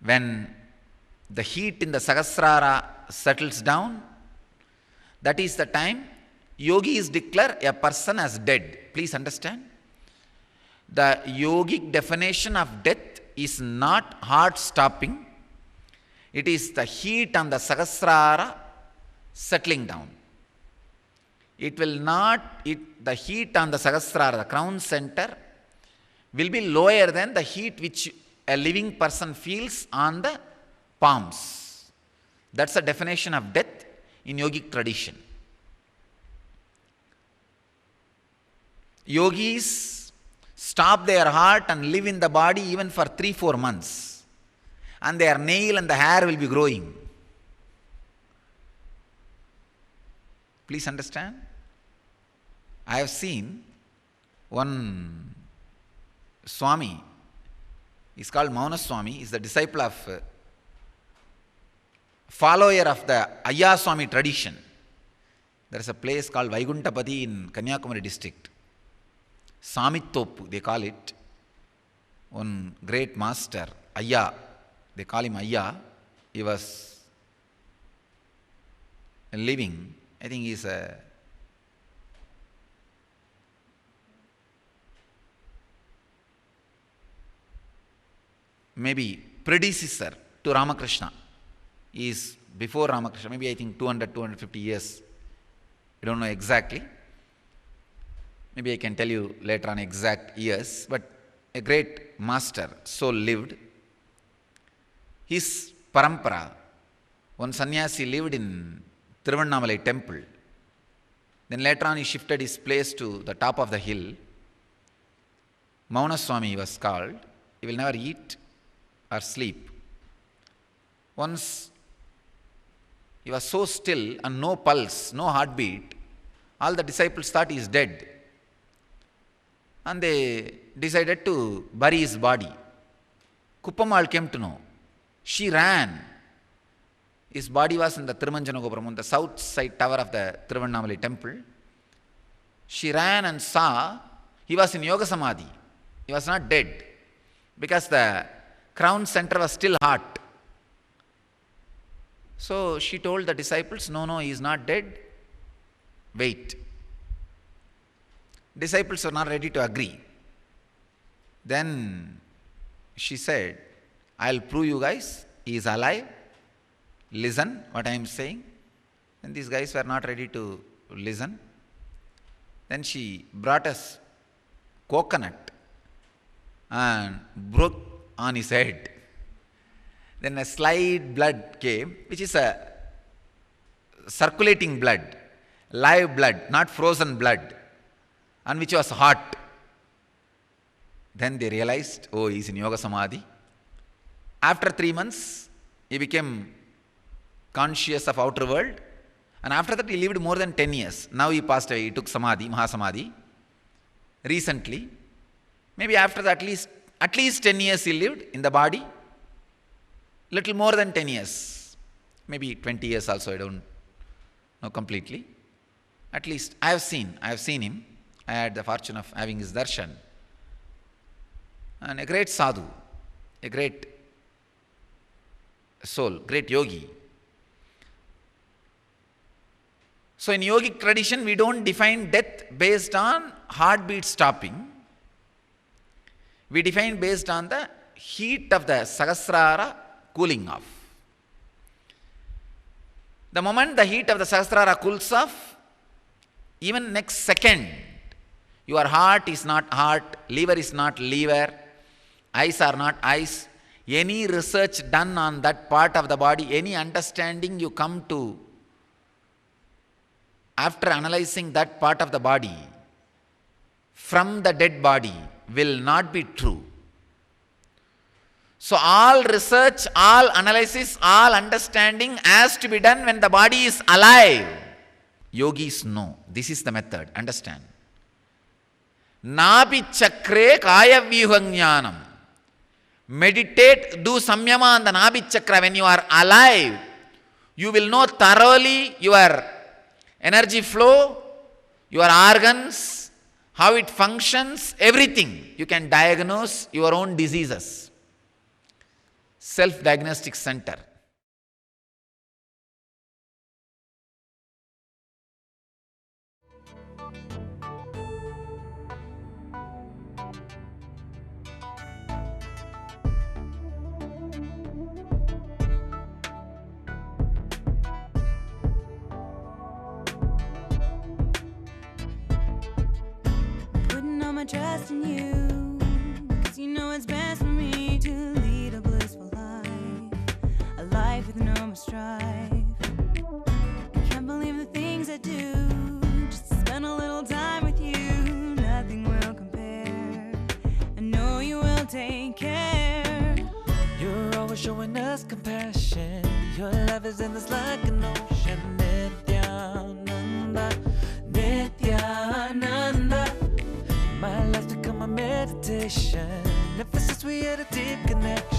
when the heat in the Sahasrara settles down, that is the time yogis declare a person as dead. Please understand. The yogic definition of death is not heart stopping. It is the heat on the Sahasrara settling down. It will not, the heat on the Sahasrara, the crown center, will be lower than the heat which a living person feels on the palms. That's the definition of death in yogic tradition. Yogis stop their heart and live in the body even for 3-4 months. And their nail and the hair will be growing. Please understand. I have seen one Swami, he's called Mauna Swami, he's the disciple of, follower of the Ayya Swami tradition. There is a place called Vaiguntapati in Kanyakumari district. Samittopu, they call it. One great master, Ayya, they call him Ayya. He was living, I think he's a maybe predecessor to Ramakrishna. He is before Ramakrishna, maybe I think 200-250 years. I don't know exactly. Maybe I can tell you later on exact years, but a great master, soul lived. His parampara, one sannyasi lived in Tiruvannamalai temple. Then later on he shifted his place to the top of the hill. Mauna Swami was called. He will never eat or sleep. Once he was so still and no pulse, no heartbeat, all the disciples thought he is dead. And they decided to bury his body. Kuppamal came to know. She ran. His body was in the Thirumanjana Gopuram, on the south side tower of the Tiruvannamalai temple. She ran and saw he was in Yoga Samadhi. He was not dead because the crown center was still hot. So she told the disciples, no, he is not dead. Wait. Disciples were not ready to agree. Then she said, I'll prove you guys, he is alive. Listen what I am saying. And these guys were not ready to listen. Then she brought us coconut and broke on his head. Then a slight blood came, which is a circulating blood, live blood, not frozen blood, and which was hot. Then they realized, oh, he is in Yoga Samadhi. After 3 months, he became conscious of outer world, and after that he lived more than 10 years. Now he passed away, he took Samadhi, Mahasamadhi, recently. Maybe after that at least 10 years he lived in the body, little more than 10 years, maybe 20 years also, I don't know completely. At least I have seen him. I had the fortune of having his darshan. And a great sadhu, a great soul, great yogi. So in yogic tradition, we don't define death based on heartbeat stopping. We define based on the heat of the Sahasrara cooling off. The moment the heat of the Sahasrara cools off, even next second, your heart is not heart, liver is not liver, eyes are not eyes. Any research done on that part of the body, any understanding you come to after analyzing that part of the body from the dead body will not be true. So all research, all analysis, all understanding has to be done when the body is alive. Yogis know. This is the method. Understand. Nabi chakre kaya vyuhanyanam. Meditate, do samyama on the Nabi chakra. When you are alive, you will know thoroughly your energy flow, your organs, how it functions, everything. You can diagnose your own diseases. self-diagnostic center. Putting all my trust in you, 'cause you know it's best for me to lead a blissful life, a life with no more strife. I can't believe the things I do, just to spend a little time with you. Nothing will compare, I know you will take care. You're always showing us compassion. Your love is endless like an ocean. Nithyananda, Nithyananda. My life's become a meditation. Ever since we had a deep connection.